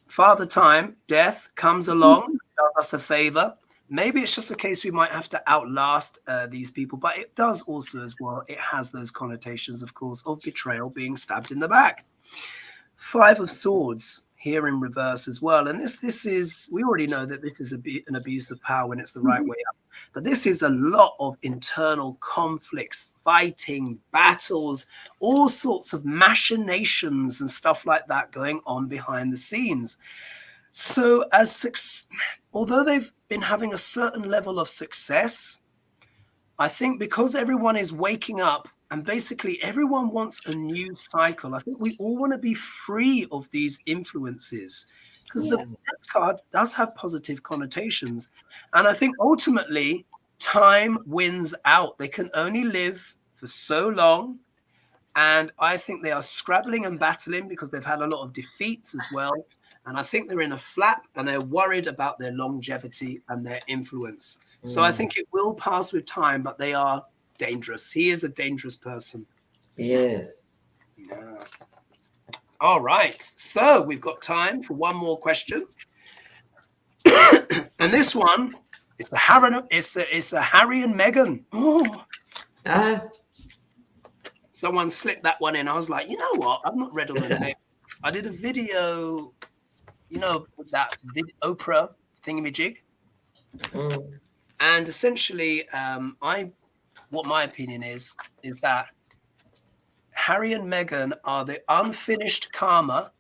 Father Time, death, comes along, does us a favor? Maybe it's just a case we might have to outlast these people, but it does also as well. It has those connotations, of course, of betrayal, being stabbed in the back. Five of Swords here in reverse as well. And this is, we already know that this is an abuse of power when it's the right way up. But this is a lot of internal conflicts, fighting, battles, all sorts of machinations and stuff like that going on behind the scenes. So although they've been having a certain level of success, I think because everyone is waking up and basically everyone wants a new cycle, I think we all want to be free of these influences, because the death card does have positive connotations. And I think ultimately time wins out. They can only live for so long. And I think they are scrabbling and battling because they've had a lot of defeats as well. And I think they're in a flap and they're worried about their longevity and their influence. So I think it will pass with time, but they are dangerous. He is a dangerous person. Yes. Yeah. All right. So we've got time for one more question. And this one, it's a Harry and Meghan. Oh. Someone slipped that one in. I was like, you know what? I've not read all the names. I did a video, you know, that Oprah thingamajig. And essentially, what my opinion is that Harry and Meghan are the unfinished karma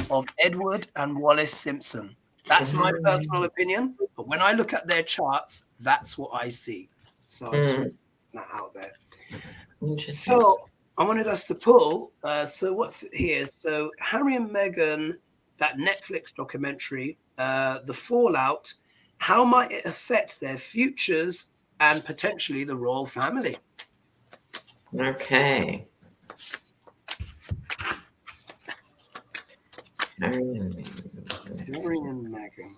of Edward and Wallace Simpson. That's my personal opinion. But when I look at their charts, that's what I see. So I'll just put that out there. So I wanted us to pull. So what's here? So Harry and Meghan, that Netflix documentary, The Fallout, how might it affect their futures and potentially the royal family? Okay. Harry and Meghan.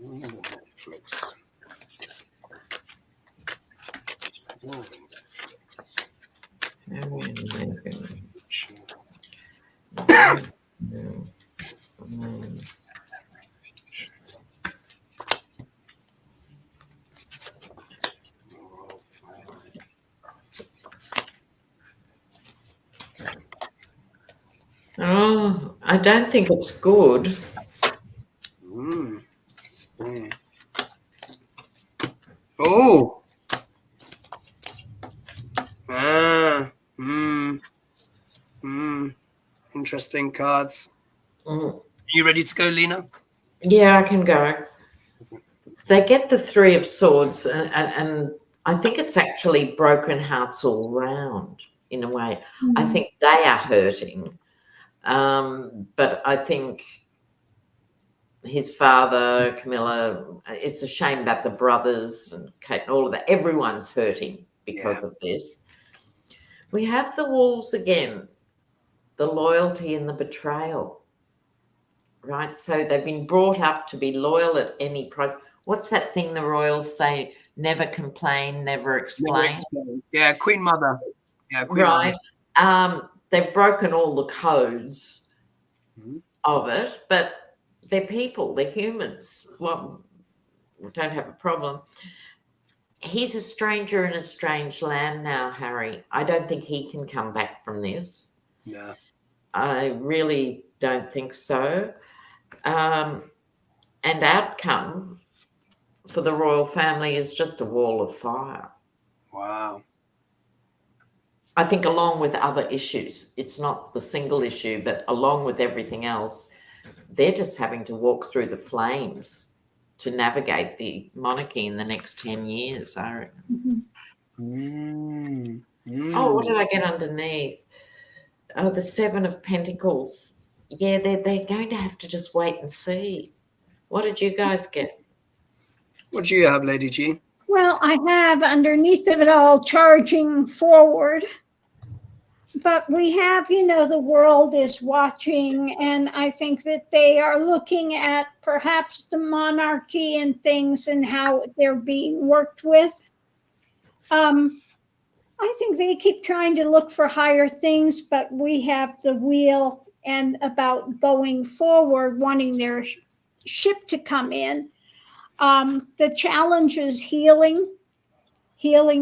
Netflix. Harry and Meghan. Oh, I don't think it's good. Oh. Interesting cards. You ready to go, Lena? Yeah, I can go. They get the Three of Swords, and I think it's actually broken hearts all round in a way. I think they are hurting. But I think his father, Camilla, it's a shame about the brothers and Kate and all of that. Everyone's hurting because of this. We have the wolves again, the loyalty and the betrayal, right? So they've been brought up to be loyal at any price. What's that thing the royals say? Never complain, never explain. Yeah, Queen Mother. Yeah, Queen Right. Mother. They've broken all the codes of it, but they're people, they're humans. Well, we don't have a problem. He's a stranger in a strange land now, Harry. I don't think he can come back from this. No. I really don't think so. And outcome for the royal family is just a wall of fire. Wow. I think along with other issues, it's not the single issue, but along with everything else, they're just having to walk through the flames to navigate the monarchy in the next 10 years, I reckon. Oh, what did I get underneath? Oh, the Seven of Pentacles. Yeah, they're going to have to just wait and see. What did you guys get? What do you have, Lady G? Well, I have underneath of it all charging forward. But we have, you know, the world is watching, and I think that they are looking at perhaps the monarchy and things and how they're being worked with. I think they keep trying to look for higher things, but we have the wheel and about going forward, wanting their ship to come in. The challenge is healing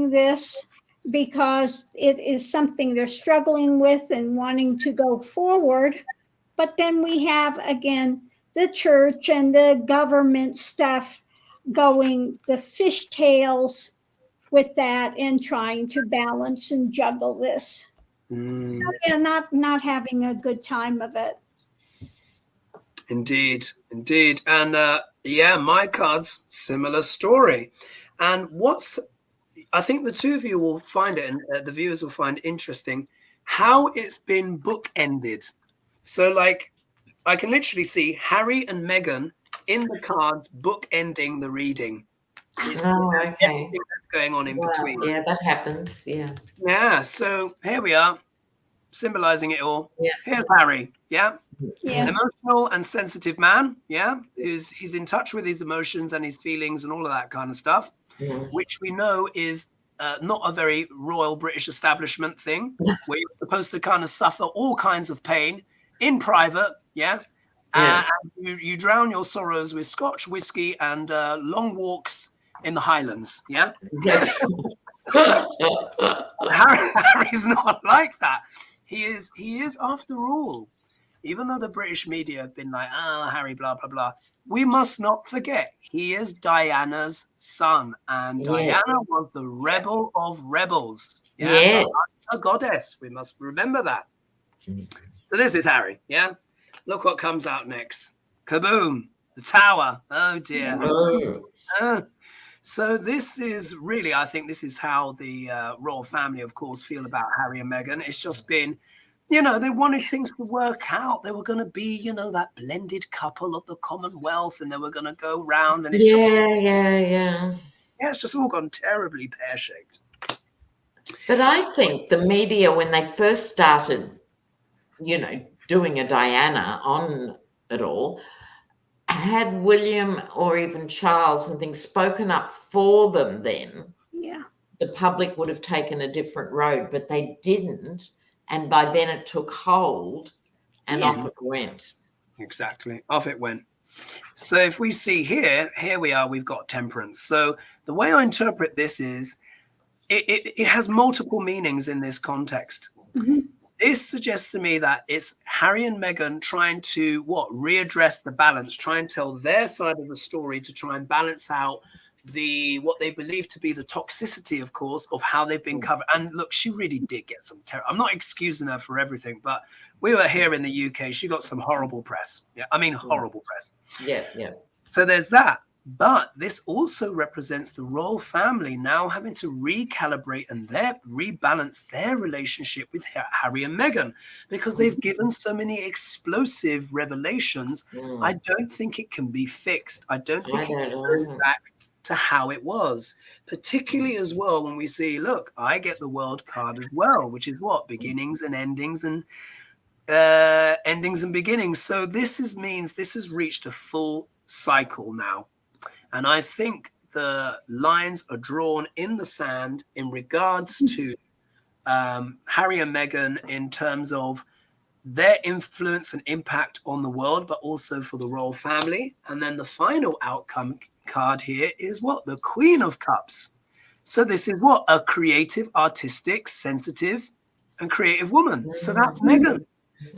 this, because it is something they're struggling with and wanting to go forward. But then we have, again, the church and the government stuff going the fishtails with that and trying to balance and juggle this. So yeah, not having a good time of it. Indeed. And yeah, my cards, similar story. And I think the two of you will find it, and the viewers will find interesting, how it's been bookended. So like, I can literally see Harry and Meghan in the cards bookending the reading. It's Oh, okay. everything that's going on in Wow. between. Yeah, that happens. Yeah. Yeah, so here we are, symbolizing it all. Yeah. Here's Harry, yeah? Yeah. Emotional and sensitive man, yeah? He's in touch with his emotions and his feelings and all of that kind of stuff, which we know is not a very royal British establishment thing, where you're supposed to kind of suffer all kinds of pain in private, yeah? And you drown your sorrows with Scotch whiskey and long walks in the Highlands, yeah? Yes. Harry's not like that. He is after all, even though the British media have been like, Harry, blah, blah, blah, we must not forget he is Diana's son, and Diana was the rebel of rebels. Yeah, Yes. a goddess. We must remember that. So this is Harry. Yeah, look what comes out next. Kaboom! The tower. Oh dear. Oh. So this is really, I think this is how the royal family, of course, feel about Harry and Meghan. It's just been, you know, they wanted things to work out. They were going to be, you know, that blended couple of the Commonwealth, and they were going to go round. And it's Yeah. it's just all gone terribly pear-shaped. But I think the media, when they first started, you know, doing a Diana on it all, had William or even Charles and things spoken up for them, then the public would have taken a different road, but they didn't. And by then it took hold and off it went. Exactly. Off it went. So if we see here we are, we've got temperance. So the way I interpret this is it has multiple meanings in this context. This suggests to me that it's Harry and Meghan trying to readdress the balance, try and tell their side of the story to try and balance out what they believe to be the toxicity, of course, of how they've been covered. And look, she really did get some terror. I'm not excusing her for everything, but we were here in the UK. She got some horrible press. Yeah, I mean horrible press. Yeah. So there's that. But this also represents the royal family now having to recalibrate and rebalance their relationship with Harry and Meghan, because they've given so many explosive revelations. I don't think it can be fixed. I don't think it can go back to how it was, particularly as well when we see, look, I get the world card as well, which is what? Beginnings and endings and endings and beginnings. So means this has reached a full cycle now. And I think the lines are drawn in the sand in regards to Harry and Meghan in terms of their influence and impact on the world, but also for the royal family. And then the final outcome card here is what? The Queen of Cups. So this is what? A creative, artistic, sensitive, and creative woman. So that's Meghan.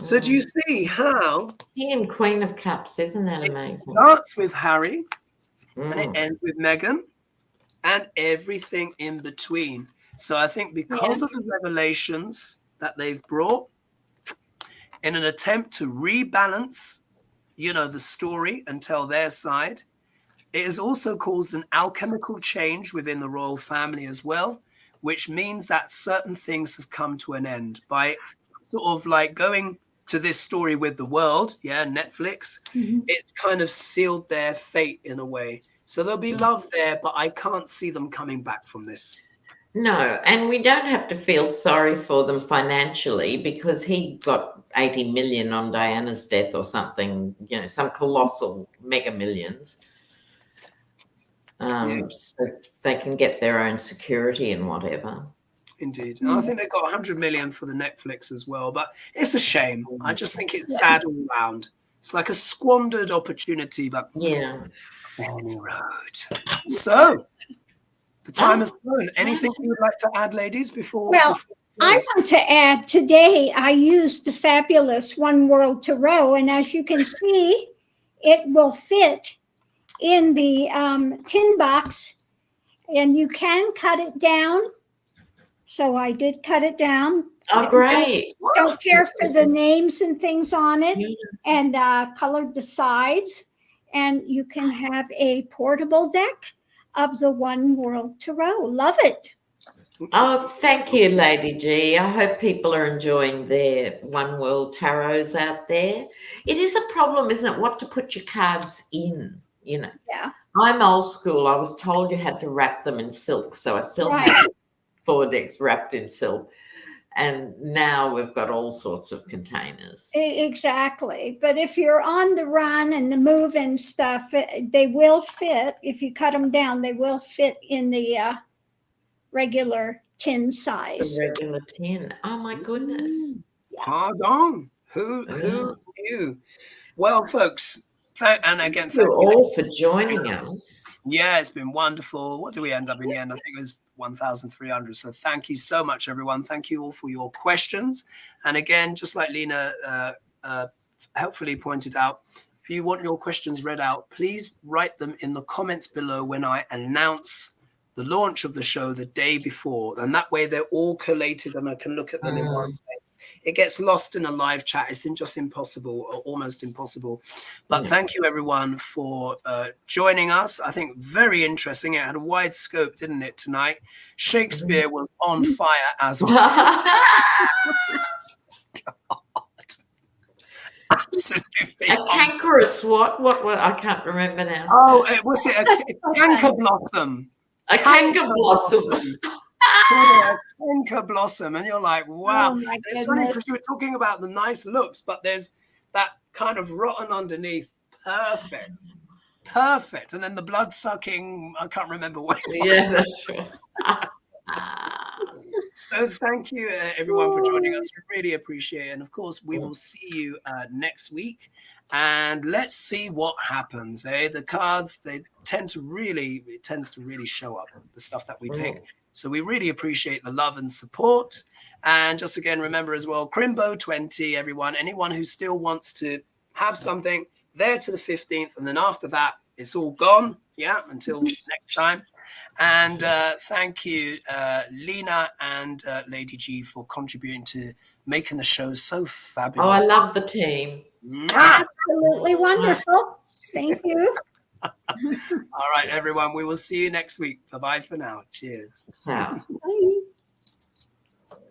So do you see how? Being Queen of Cups, isn't that amazing? It starts with Harry. And it ends with Meghan and everything in between. So I think because of the revelations that they've brought in an attempt to rebalance, you know, the story and tell their side, it has also caused an alchemical change within the royal family as well, which means that certain things have come to an end by sort of like going to this story with the world, Netflix, it's kind of sealed their fate in a way. So there'll be love there, but I can't see them coming back from this. No, and we don't have to feel sorry for them financially, because he got 80 million on Diana's death or something, you know, some colossal mega millions. So they can get their own security and whatever. Indeed. And I think they got 100 million for the Netflix as well, but it's a shame. I just think it's sad all round. It's like a squandered opportunity, but any road. So the time has flown. Anything you would like to add, ladies, before? Well, I want to add, today I used the fabulous One World Tarot, and as you can see, it will fit in the tin box, and you can cut it down. So I did cut it down. Oh, great. Don't care for the names and things on it, and colored the sides. And you can have a portable deck of the One World Tarot. Love it. Oh, thank you, Lady G. I hope people are enjoying their One World Tarots out there. It is a problem, isn't it, what to put your cards in? you know. Yeah. I'm old school. I was told you had to wrap them in silk, so I still Right. have 4 decks wrapped in silk. And now we've got all sorts of containers. Exactly. But if you're on the run and the move and stuff, they will fit. If you cut them down, they will fit in the regular tin size. The regular tin. Oh my goodness. Pardon. Who knew? Well, folks, and again, Thank you all for joining us. Yeah, it's been wonderful. What do we end up in the end? I think it was 1,300. So thank you so much, everyone. Thank you all for your questions. And again, just like Lena helpfully pointed out, if you want your questions read out, please write them in the comments below when I announce the launch of the show the day before. And that way they're all collated and I can look at them in one place. It gets lost in a live chat. It's just impossible or almost impossible. But thank you, everyone, for joining us. I think very interesting. It had a wide scope, didn't it, tonight? Shakespeare was on fire as well. Absolutely. A cankerous what? What? I can't remember now. Oh, was it a canker blossom? A canker blossom. A canker blossom. And you're like, wow. Oh my It's funny goodness. because you were talking about the nice looks, but there's that kind of rotten underneath. Perfect. And then the blood sucking, I can't remember what it was. Yeah, that's right. So thank you, everyone, for joining us. We really appreciate it. And of course, we will see you next week. And let's see what happens. The cards, it tends to really show up, the stuff that we pick. So we really appreciate the love and support. And just again, remember as well, Crimbo 20, everyone, anyone who still wants to have something there to the 15th. And then after that, it's all gone. Yeah, until next time. And thank you, Lena and Lady G, for contributing to making the show so fabulous. Oh, I love the team. Absolutely wonderful. Thank you. All right, everyone. We will see you next week. Bye-bye for now. Cheers. Ciao.